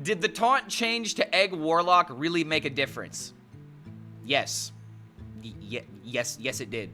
Did the taunt change to Egg Warlock really make a difference? Yes. Yes, it did.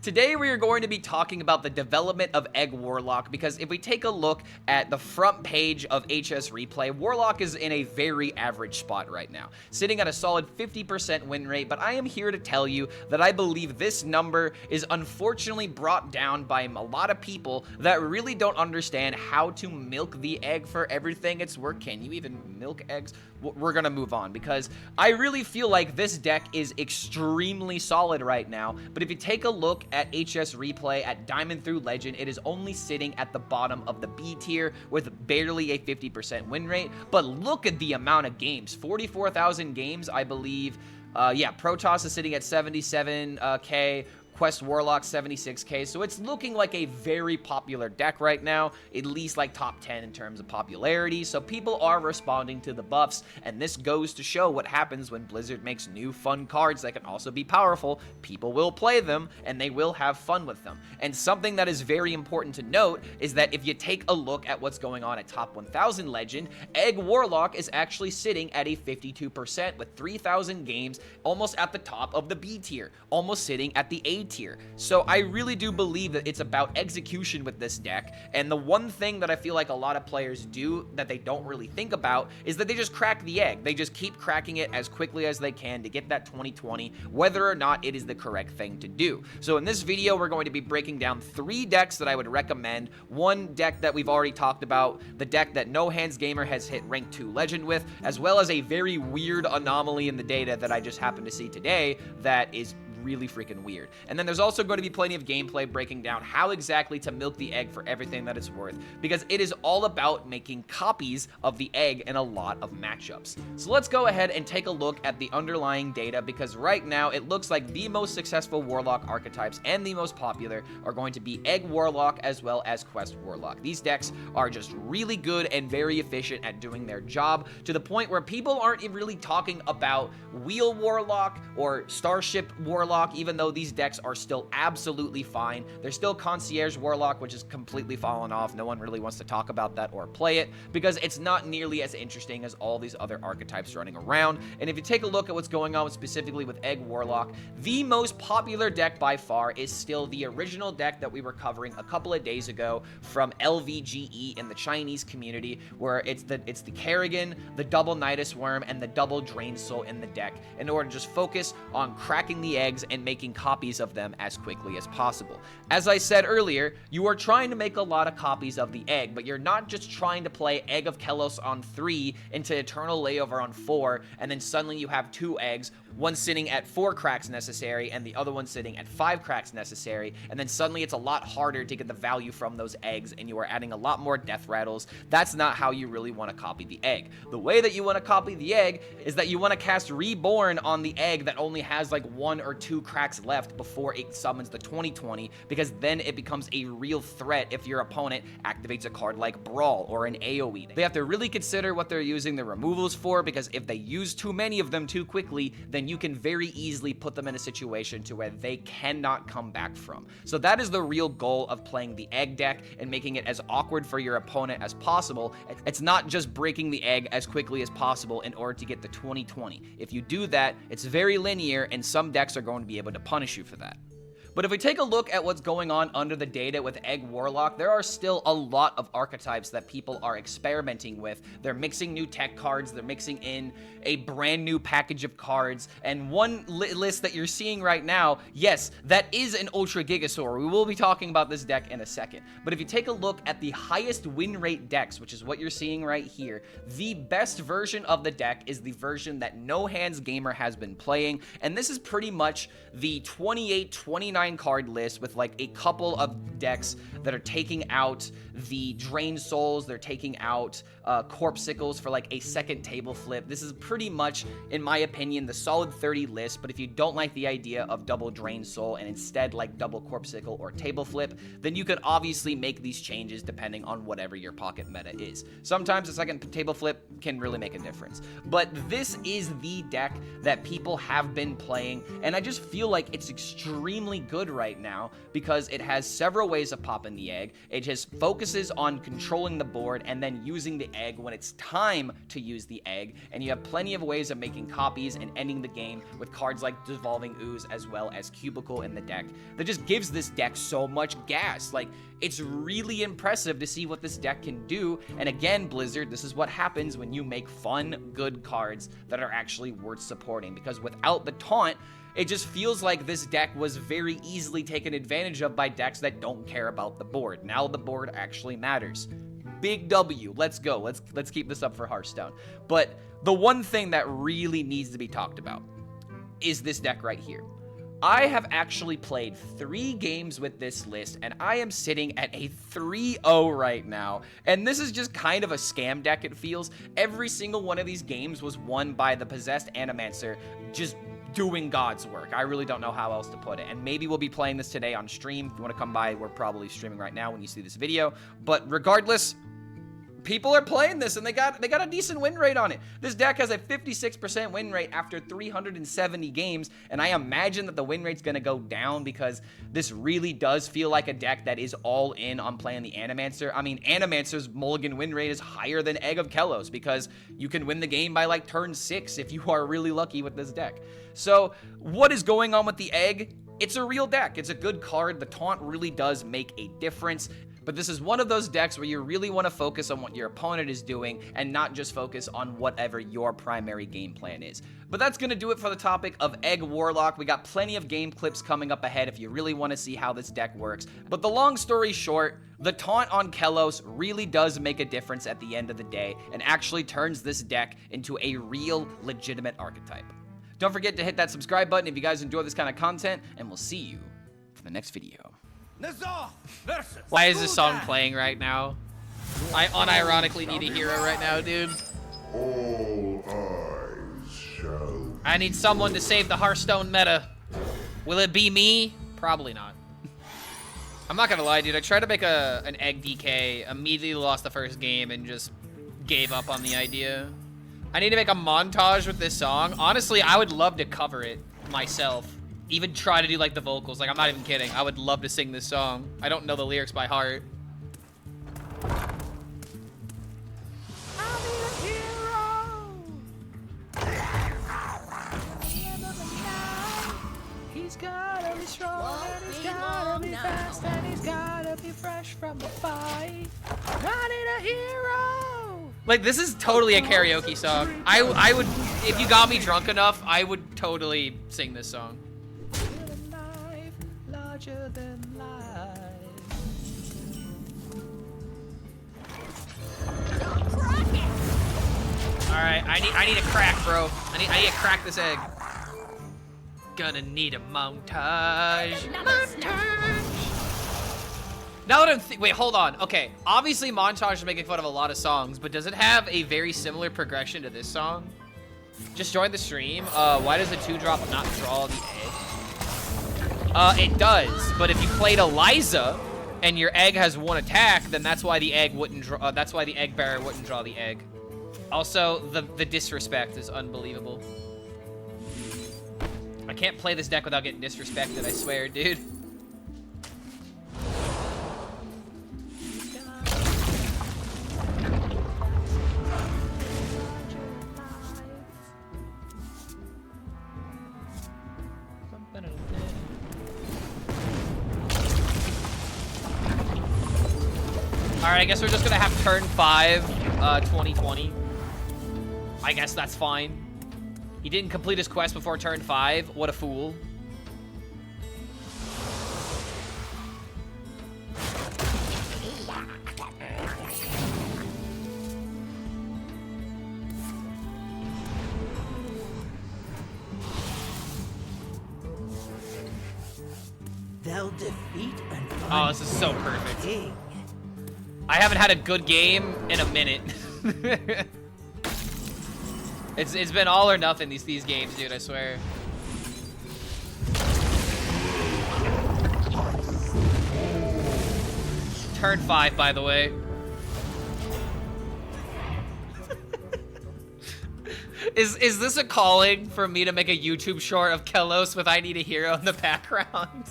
Today we are going to be talking about the development of Egg Warlock, because if we take a look at the front page of HSReplay, Warlock is in a very average spot right now, sitting at a solid 50% win rate, but I am here to tell you that I believe this number is unfortunately brought down by a lot of people that really don't understand how to milk the egg for everything it's worth. Can you even milk eggs? We're gonna move on, because I really feel like this deck is extremely solid right now, but if you take a look at HSReplay at Diamond through Legend, it is only sitting at the bottom of the B tier with barely a 50% win rate. But look at the amount of games, 44,000 games, I believe. Yeah, Protoss is sitting at 77k. Quest Warlock 76k, so it's looking like a very popular deck right now, at least like top 10 in terms of popularity, so people are responding to the buffs, and this goes to show what happens when Blizzard makes new fun cards that can also be powerful. People will play them, and they will have fun with them. And something that is very important to note is that if you take a look at what's going on at top 1000 Legend, Egg Warlock is actually sitting at a 52% with 3,000 games, almost at the top of the B tier, almost sitting at the A tier. So I really do believe that it's about execution with this deck, and the one thing that I feel like a lot of players do that they don't really think about is that they just crack the egg. They just keep cracking it as quickly as they can to get that 2020, whether or not it is the correct thing to do. So in this video, we're going to be breaking down 3 decks that I would recommend. One deck that we've already talked about, the deck that No Hands Gamer has hit rank 2 Legend with, as well as a very weird anomaly in the data that I just happened to see today that is really freaking weird. And then there's also going to be plenty of gameplay breaking down how exactly to milk the egg for everything that it's worth, because it is all about making copies of the egg in a lot of matchups. So let's go ahead and take a look at the underlying data, because right now it looks like the most successful Warlock archetypes and the most popular are going to be Egg Warlock as well as Quest Warlock. These decks are just really good and very efficient at doing their job, to the point where people aren't really talking about Wheel Warlock or Starship Warlock, even though these decks are still absolutely fine. There's still Concierge Warlock, which is completely fallen off. No one really wants to talk about that or play it, because it's not nearly as interesting as all these other archetypes running around. And if you take a look at what's going on specifically with Egg Warlock, the most popular deck by far is still the original deck that we were covering a couple of days ago from LVGE in the Chinese community, where it's the Kerrigan, the double Nidus Worm, and the double Drain Soul in the deck, in order to just focus on cracking the eggs and making copies of them as quickly as possible. As I said earlier, you are trying to make a lot of copies of the egg, but you're not just trying to play Egg of Kelos on 3 into Eternal Layover on 4, and then suddenly you have 2 eggs, one sitting at 4 cracks necessary and the other one sitting at 5 cracks necessary, and then suddenly it's a lot harder to get the value from those eggs, and you are adding a lot more death rattles. That's not how you really want to copy the egg. The way that you want to copy the egg is that you want to cast Reborn on the egg that only has like 1 or 2 cracks left before it summons the 2020, because then it becomes a real threat if your opponent activates a card like Brawl or an AoE. They have to really consider what they're using the removals for, because if they use too many of them too quickly, then you can very easily put them in a situation to where they cannot come back from. So that is the real goal of playing the egg deck and making it as awkward for your opponent as possible. It's not just breaking the egg as quickly as possible in order to get the 2020. If you do that, it's very linear, and some decks are going to be able to punish you for that. But if we take a look at what's going on under the data with Egg Warlock, there are still a lot of archetypes that people are experimenting with. They're mixing new tech cards, they're mixing in a brand new package of cards, and one list that you're seeing right now, yes, that is an Ultra Gigasaur. We will be talking about this deck in a second. But if you take a look at the highest win rate decks, which is what you're seeing right here, the best version of the deck is the version that No Hands Gamer has been playing, and this is pretty much the 28-29 card list with like a couple of decks that are taking out the Drain Souls, they're taking out Corpsicles for like a second table flip. This is pretty much, in my opinion, the solid 30 list, but if you don't like the idea of double Drain Soul and instead like double Corpsicle or table flip, then you could obviously make these changes depending on whatever your pocket meta is. Sometimes a second table flip can really make a difference, but this is the deck that people have been playing, and I just feel like it's extremely good right now because it has several ways of popping the egg. It just focuses on controlling the board and then using the egg when it's time to use the egg. And you have plenty of ways of making copies and ending the game with cards like Dissolving Ooze as well as Cubicle in the deck. That just gives this deck so much gas. Like, it's really impressive to see what this deck can do. And again, Blizzard, this is what happens when you make fun, good cards that are actually worth supporting. Because without the taunt, it just feels like this deck was very easily taken advantage of by decks that don't care about the board. Now the board actually matters. Big W. Let's go. Let's keep this up for Hearthstone. But the one thing that really needs to be talked about is this deck right here. I have actually played 3 games with this list, and I am sitting at a 3-0 right now. And this is just kind of a scam deck, it feels. Every single one of these games was won by the possessed Animancer, just doing God's work. I really don't know how else to put it. And maybe we'll be playing this today on stream. If you want to come by, we're probably streaming right now when you see this video. But regardless, people are playing this and they got a decent win rate on it. This deck has a 56% win rate after 370 games, and I imagine that the win rate's going to go down because this really does feel like a deck that is all in on playing the Animancer. I mean, Animancer's mulligan win rate is higher than Egg of Kellos because you can win the game by like turn 6 if you are really lucky with this deck. So what is going on with the Egg? It's a real deck. It's a good card. The taunt really does make a difference. But this is one of those decks where you really want to focus on what your opponent is doing and not just focus on whatever your primary game plan is. But that's going to do it for the topic of Egg Warlock. We got plenty of game clips coming up ahead if you really want to see how this deck works. But the long story short, the taunt on Kellos really does make a difference at the end of the day and actually turns this deck into a real, legitimate archetype. Don't forget to hit that subscribe button if you guys enjoy this kind of content, and we'll see you for the next video. Why is this song playing right now? I unironically need a hero right now, dude. All eyes shall... I need someone to save the Hearthstone meta. Will it be me? Probably not. I'm not gonna lie, dude. I tried to make an egg DK, immediately lost the first game, and just gave up on the idea. I need to make a montage with this song. Honestly, I would love to cover it myself. Even try to do like the vocals. Like, I'm not even kidding. I would love to sing this song. I don't know the lyrics by heart. I'll be a hero. He's gotta be strong and he's gotta be fast and he's gotta be fresh from the fight. I need a hero. Like, this is totally a karaoke song. I would, if you got me drunk enough, I would totally sing this song. Larger than life. All right, I need a crack, bro. I need to crack this egg. Gonna need a montage. Now that I'm wait, hold on. Okay, obviously montage is making fun of a lot of songs, but does it have a very similar progression to this song? Just join the stream. Why does the 2-drop not draw the egg? It does, but if you played Eliza and your egg has 1 attack, then that's why the egg wouldn't draw. That's why the egg bearer wouldn't draw the egg. Also, the disrespect is unbelievable. I can't play this deck without getting disrespected, I swear, dude. Alright, I guess we're just gonna have turn 5, 2020. I guess that's fine. He didn't complete his quest before turn 5. What a fool. They'll defeat an Oh, this is so perfect. king. I haven't had a good game in a minute. It's been all or nothing these games, dude, I swear. Turn 5, by the way. Is this a calling for me to make a YouTube short of Kellos with I Need a Hero in the background?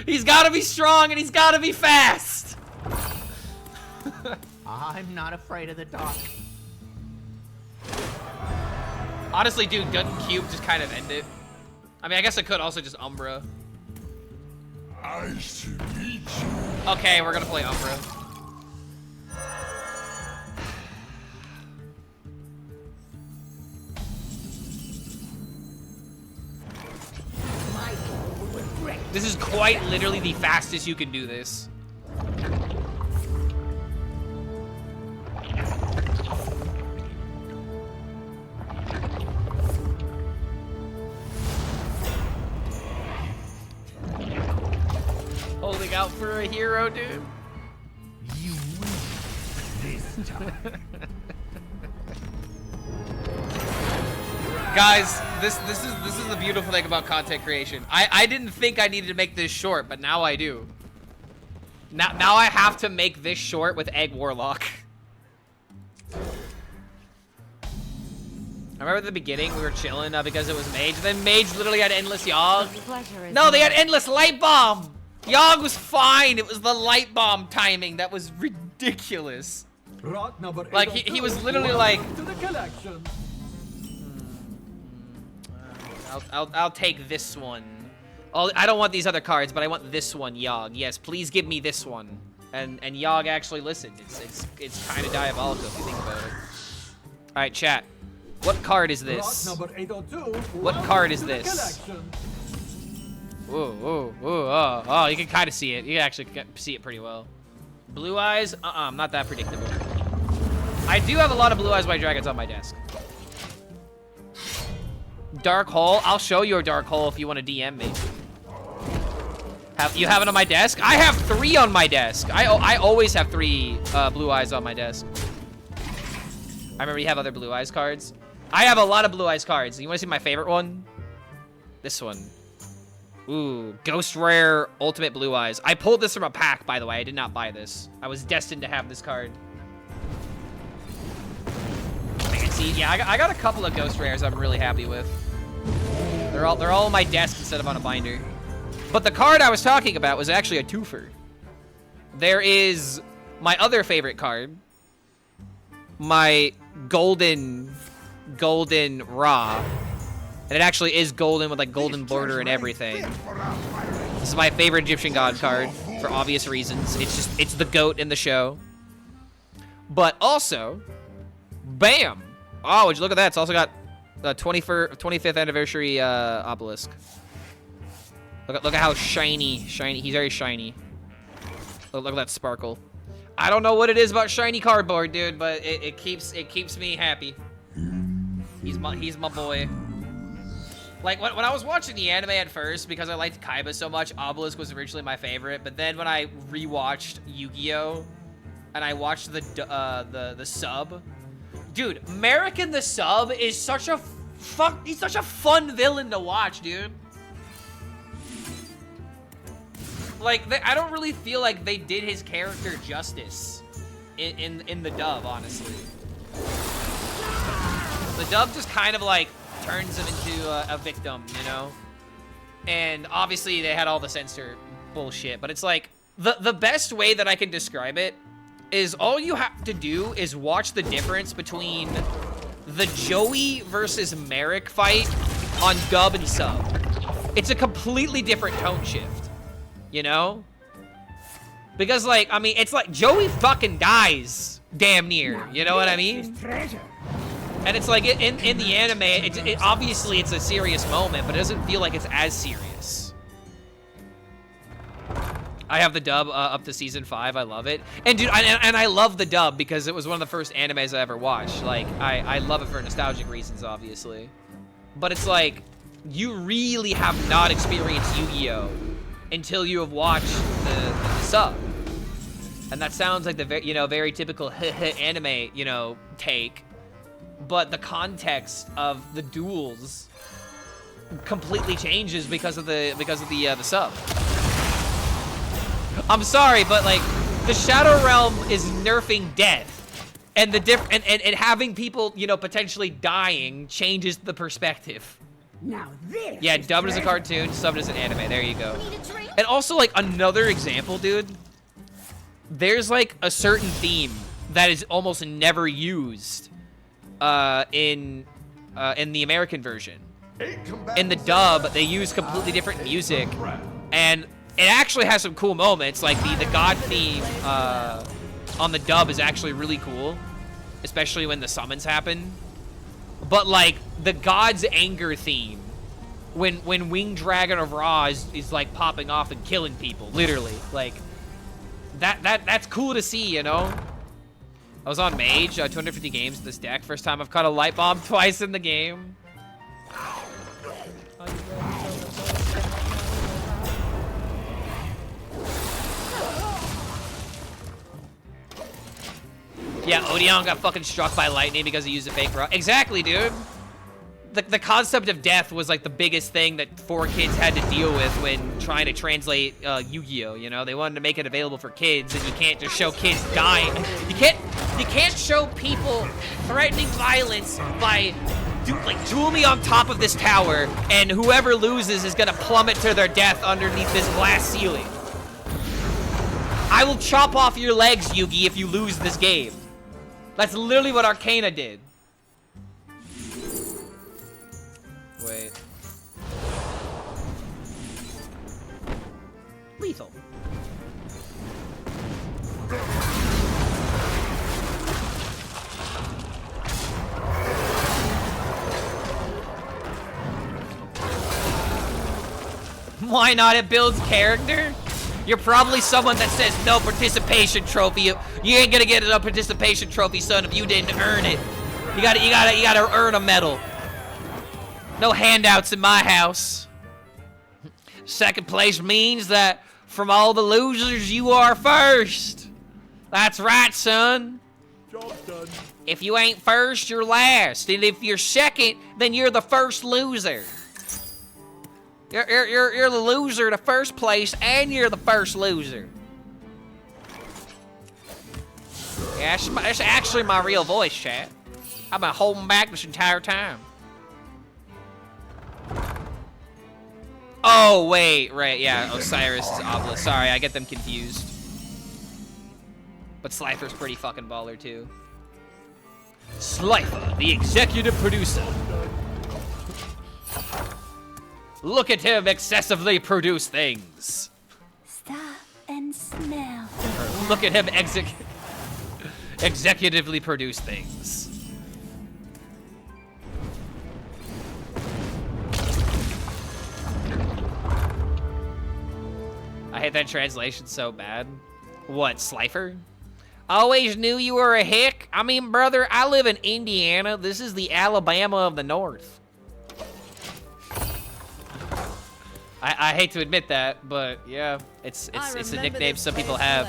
He's gotta be strong and he's gotta be fast. I'm not afraid of the dark. Honestly, dude, doesn't Cube just kind of end it? I mean, I guess I could also just Umbra. I should meet you. Okay, we're gonna play Umbra. This is quite literally the fastest you can do this. Holding out for a hero, dude. You win this time. Guys, this is the beautiful thing about content creation. I didn't think I needed to make this short, but now I do. Now I have to make this short with Egg Warlock. I remember at the beginning we were chilling because it was Mage. Then Mage literally had endless Yogg. No, they had endless Light Bomb. Yogg was fine. It was the Light Bomb timing that was ridiculous. Like he was literally like. To the collection. I'll take this one. I don't want these other cards, but I want this one, Yogg. Yes, please give me this one. And Yogg actually listened. It's kind of diabolical if you think about it. All right, chat. What card is this? What card is this? Ooh, oh, you can kind of see it. You can actually see it pretty well. Blue Eyes? I'm not that predictable. I do have a lot of Blue Eyes White Dragons on my desk. Dark Hole? I'll show you a Dark Hole if you want to DM me. You have it on my desk? I have 3 on my desk. I always have 3 Blue Eyes on my desk. I remember you have other Blue Eyes cards. I have a lot of Blue Eyes cards. You want to see my favorite one? This one. Ooh, Ghost Rare Ultimate Blue Eyes. I pulled this from a pack, by the way. I did not buy this. I was destined to have this card. Fancy. Yeah, I got a couple of Ghost Rares I'm really happy with. They're all on my desk instead of on a binder. But the card I was talking about was actually a twofer. There is my other favorite card. My golden Ra. And it actually is golden with like golden border and everything. This is my favorite Egyptian god card for obvious reasons. It's the GOAT in the show. But also, bam! Oh, would you look at that? It's also got the 25th anniversary obelisk. Look at how shiny. He's very shiny. Look at that sparkle. I don't know what it is about shiny cardboard, dude, but it keeps me happy. He's my boy. Like, when I was watching the anime at first, because I liked Kaiba so much, Obelisk was originally my favorite. But then when I rewatched Yu-Gi-Oh! And I watched the sub, dude, Merrick in the sub is such a he's such a fun villain to watch, dude. Like, I don't really feel like they did his character justice in the dub, honestly. The dub just kind of like turns him into a victim, you know? And obviously they had all the censor bullshit, but it's like, the best way that I can describe it is all you have to do is watch the difference between the Joey versus Merrick fight on dub and sub. It's a completely different tone shift, you know? Because like, I mean, it's like Joey fucking dies damn near, you know what I mean? And it's like, in the anime, obviously it's a serious moment, but it doesn't feel like it's as serious. I have the dub up to season 5. I love it. And dude, and I love the dub because it was one of the first animes I ever watched. Like, I love it for nostalgic reasons, obviously. But it's like, you really have not experienced Yu-Gi-Oh! Until you have watched the sub. And that sounds like the very typical anime, take. But the context of the duels completely changes because of the sub. I'm sorry, but like the Shadow Realm is nerfing death, and and having people potentially dying changes the perspective. Now this. Yeah, is dubbed as a treasure. cartoon, subbed as an anime. There you go. Need a drink? And also, like, another example, dude. There's, like, a certain theme that is almost never used in the American version. In the dub, they use completely different music, and it actually has some cool moments. Like, the God theme on the dub is actually really cool, especially when the summons happen. But, like, the God's anger theme, when Winged Dragon of Ra is like popping off and killing people, literally, like that's cool to see, you know. I was on Mage, 250 games in this deck. First time I've caught a light bomb twice in the game. Yeah, Odeon got fucking struck by lightning because he used a fake rock. Exactly, dude. The concept of death was like the biggest thing that 4Kids had to deal with when trying to translate Yu-Gi-Oh, you know? They wanted to make it available for kids, and you can't just show kids dying. You can't show people threatening violence by like duel me on top of this tower, and whoever loses is gonna plummet to their death underneath this glass ceiling. I will chop off your legs, Yugi, if you lose this game. That's literally what Arcana did. Wait. Lethal. Why not? It builds character. You're probably someone that says no participation trophy. You ain't gonna get a participation trophy, son, if you didn't earn it. You gotta earn a medal. No handouts in my house. Second place means that from all the losers, you are first. That's right, son. Job done. If you ain't first, you're last. And if you're second, then you're the first loser. You're the loser to first place, and you're the first loser. Yeah, that's actually my real voice, chat. I've been holding back this entire time. Oh, wait, right, yeah, Osiris is Obelisk. Sorry, I get them confused. But Slifer's pretty fucking baller, too. Slifer, the executive producer. Look at him excessively produce things. Stop and smell. Look at him executively produce things. I hate that translation so bad. What, Slifer? Always knew you were a hick? I mean, brother, I live in Indiana. This is the Alabama of the North. I hate to admit that, but yeah, it's a nickname some people have.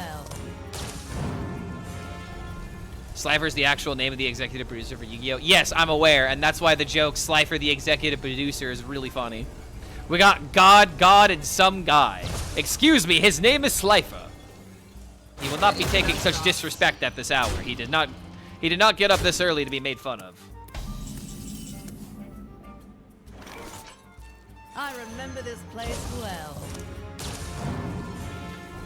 Slifer's the actual name of the executive producer for Yu-Gi-Oh! Yes, I'm aware, and that's why the joke Slifer the executive producer is really funny. We got God, and some guy. Excuse me, his name is Slifer. He will not be taking such disrespect at this hour. He did not get up this early to be made fun of. I remember this place well.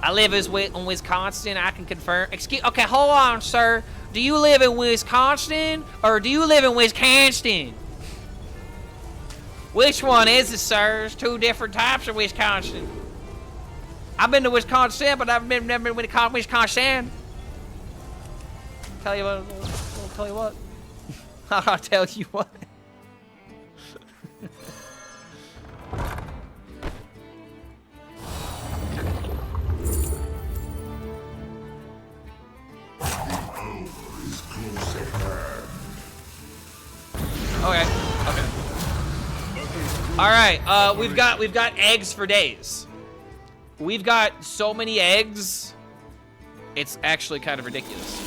I live in Wisconsin. I can confirm. Okay, hold on, sir. Do you live in Wisconsin or do you live in Wisconsin? Which one is it, sir? There's two different types of Wisconsin. I've been to Wisconsin, but I've never been to Wisconsin. Tell you what. I'll tell you what. I'll tell you what. Okay. All right. We've got eggs for days. We've got so many eggs. It's actually kind of ridiculous.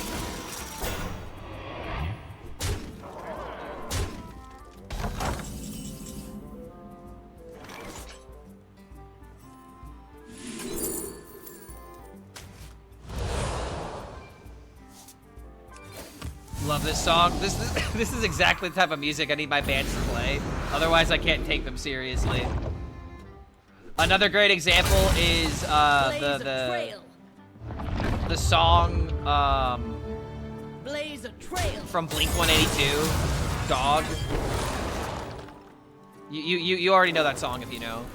Love this song. This is exactly the type of music I need my bands to play. Otherwise, I can't take them seriously. Another great example is the song Blaze a trail. from Blink-182, Dog. You already know that song if you know.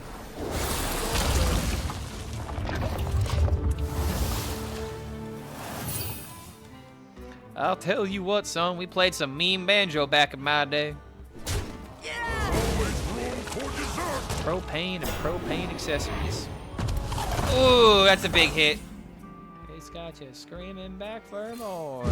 I'll tell you what, son, we played some mean banjo back in my day. Propane and propane accessories. Ooh, that's a big hit. It's got you screaming back for more.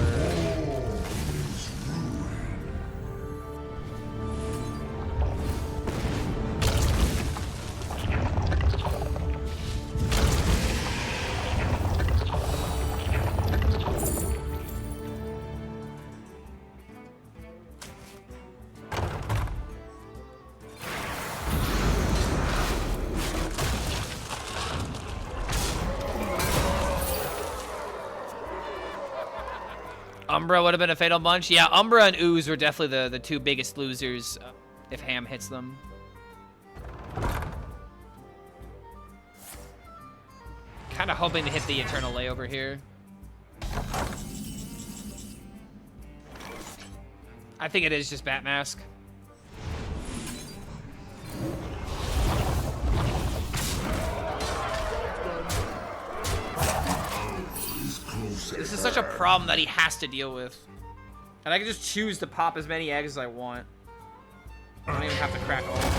Umbra would have been a fatal bunch. Yeah, Umbra and Ooze were definitely the two biggest losers if Ham hits them. Kind of hoping to hit the Eternal Layover here. I think it is just Bat Mask. This is such a problem that he has to deal with. And I can just choose to pop as many eggs as I want. I don't even have to crack all of them.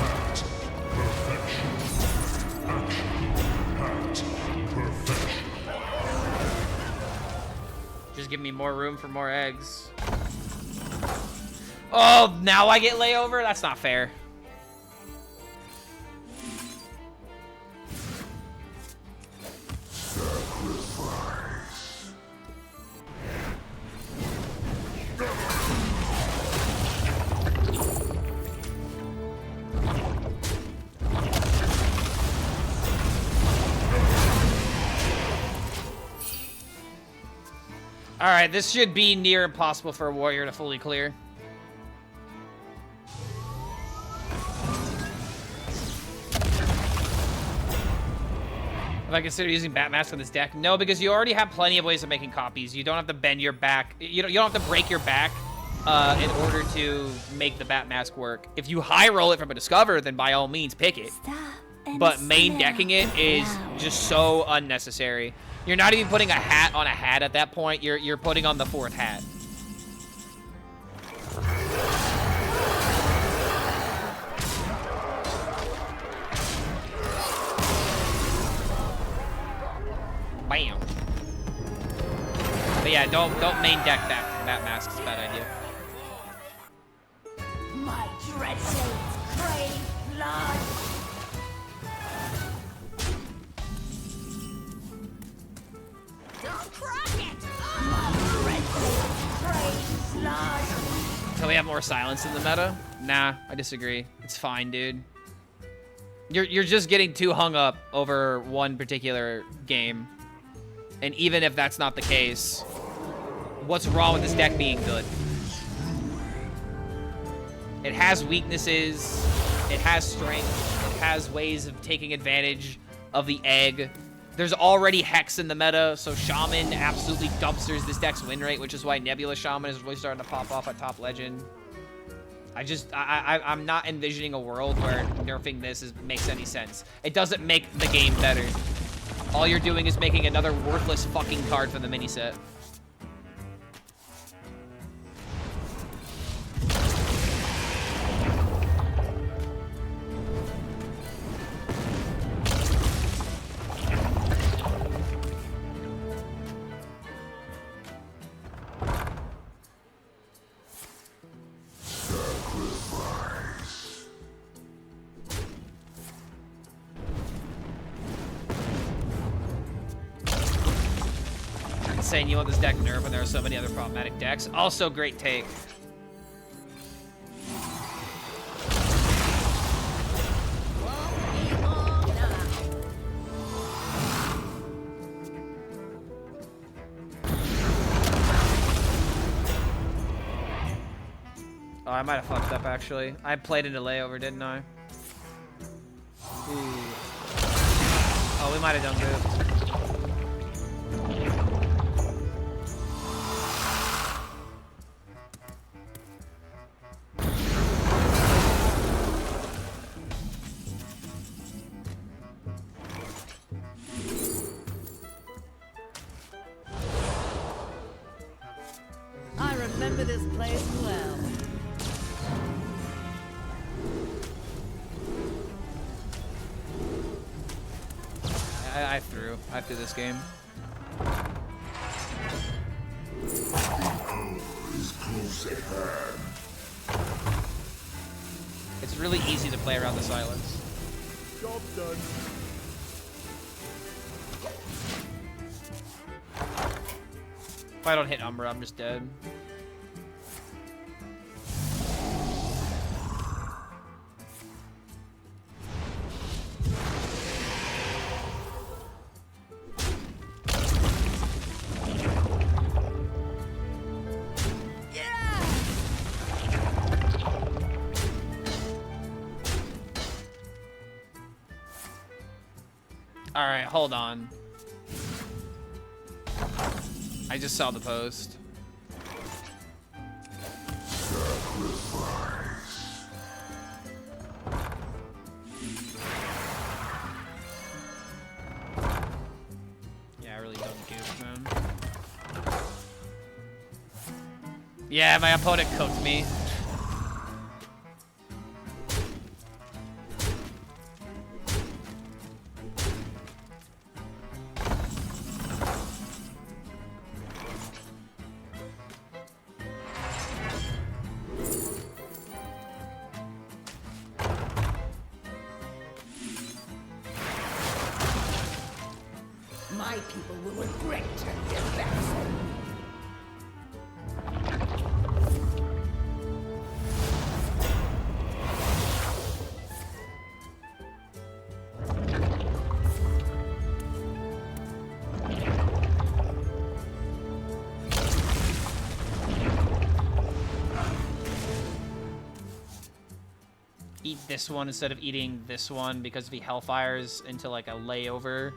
Just give me more room for more eggs. Oh, now I get layover? That's not fair. All right, this should be near impossible for a warrior to fully clear. If I consider using Bat Mask on this deck? No, because you already have plenty of ways of making copies. You don't have to bend your back. You don't have to break your back in order to make the Bat Mask work. If you high roll it from a Discover, then by all means pick it. But main decking it is just so unnecessary. You're not even putting a hat on a hat at that point. You're putting on the fourth hat. Bam. But yeah, don't main deck that mask. It's a bad idea. My dread shades crave blood. Don't crack it! My dread shades crave blood. Can we have more silence in the meta? Nah, I disagree. It's fine, dude. You're just getting too hung up over one particular game. And even if that's not the case, what's wrong with this deck being good? It has weaknesses, it has strength, it has ways of taking advantage of the egg. There's already Hex in the meta, so Shaman absolutely dumpsters this deck's win rate, which is why Nebula Shaman is really starting to pop off at top legend. I'm not envisioning a world where nerfing this makes any sense. It doesn't make the game better. All you're doing is making another worthless fucking card from the mini set. Saying you want this deck nerfed when there are so many other problematic decks. Also, great take. Oh, I might have fucked up actually. I played into layover, didn't I? Ooh. Oh, we might have done good. I remember this place well. I threw this game. It's really easy to play around the silence. Job done. If I don't hit Umbra, I'm just dead. All right, hold on. I just saw the post. Yeah, I really don't goof, man. Yeah, my opponent cooked me. My people will regret turning their backs on me. Eat this one instead of eating this one because if he hellfires into like a layover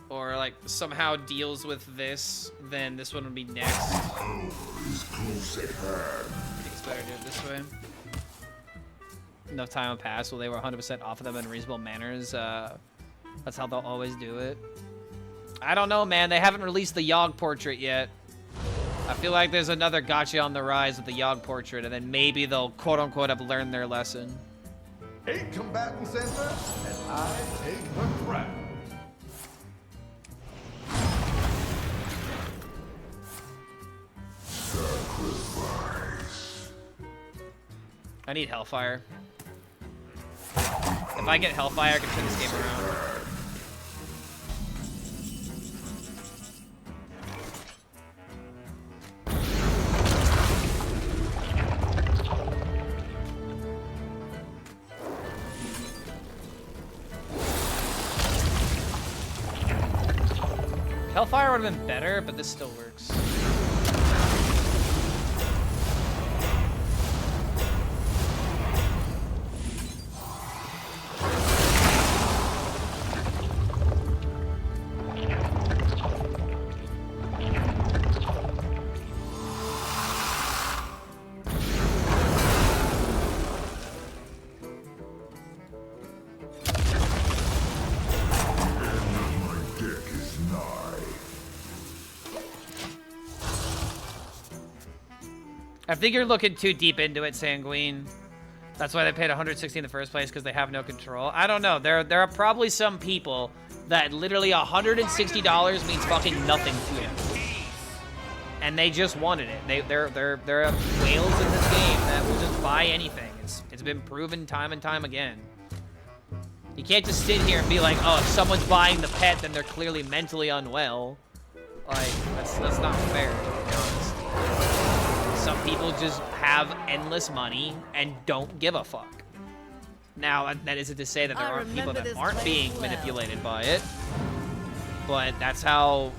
or like somehow deals with this, then this one would be next. I think it's better to do it this way. Enough time will pass while they were 100% off of them in reasonable manners. That's how they'll always do it. I don't know, man. They haven't released the Yogg portrait yet. I feel like there's another gotcha on the rise with the Yogg portrait, and then maybe they'll quote-unquote have learned their lesson. 8 combatants enter, and I take the crown. I need Hellfire. If I get Hellfire, I can turn this game around. Hellfire would have been better, but this still works. I think you're looking too deep into it, Sanguine. That's why they paid 160 in the first place, because they have no control. I don't know. There are probably some people that literally $160 means fucking nothing to him, and they just wanted it. There are whales in this game that will just buy anything. It's been proven time and time again. You can't just sit here and be like, oh, if someone's buying the pet, then they're clearly mentally unwell. Like, that's not fair, to be honest. Some people just have endless money and don't give a fuck. Now, that isn't to say that there aren't people that aren't being manipulated by it, but that's how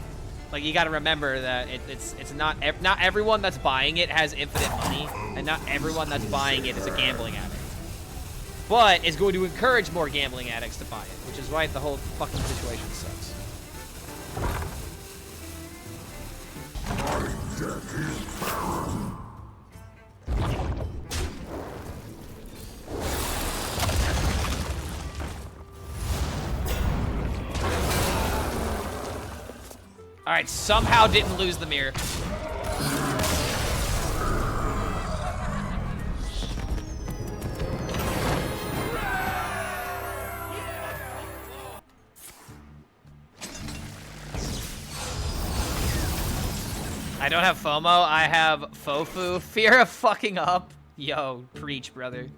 Like, you gotta remember that it's not not everyone that's buying it has infinite money, and not everyone that's buying it is a gambling addict. But it's going to encourage more gambling addicts to buy it, which is why the whole fucking situation sucks. All right, somehow didn't lose the mirror. I don't have FOMO, I have FOFU. Fear of fucking up. Yo, preach, brother.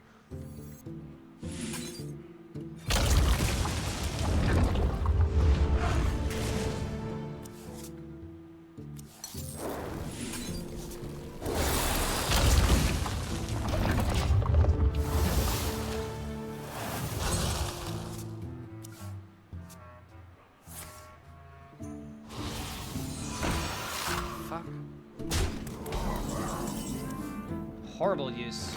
Horrible use.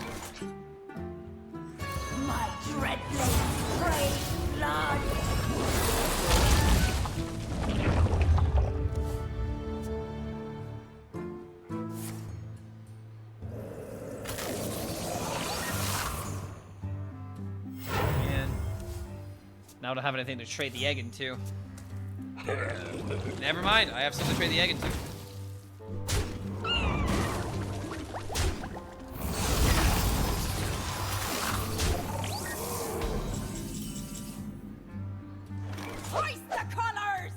My dread blade prays blood. Man. Now I don't have anything to trade the egg into. Never mind, I have something to trade the egg into. Hoist the colors!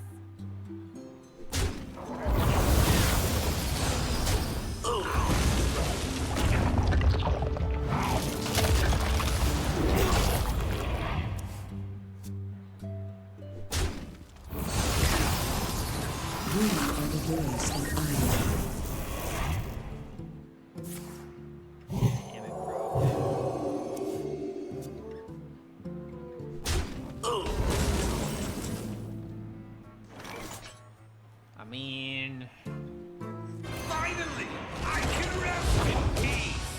We are the voice of iron. Damn it, bro. I mean... Finally, I can rest in peace.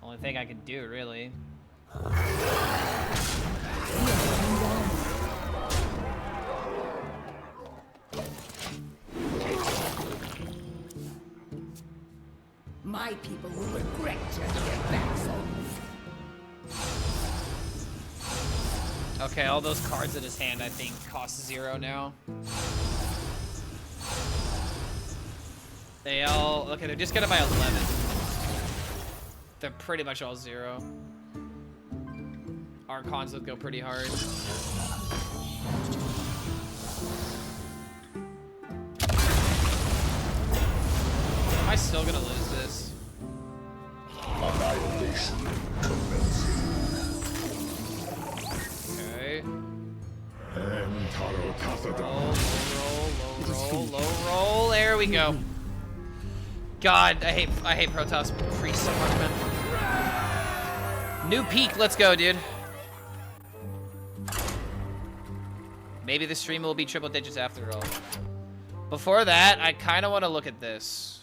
Only thing I can do, really. My people will regret turning their backs on me. Okay, all those cards in his hand, I think, cost 0 now. They all... Okay, they're just gonna buy 11. They're pretty much all 0. Archons would go pretty hard. Am I still gonna lose this? Annihilation commencing. Okay. Entaro Tathadon. Low roll. There we go. God, I hate Protoss Priest so much, man. New peak, let's go, dude. Maybe the stream will be triple digits after all. Before that, I kind of want to look at this.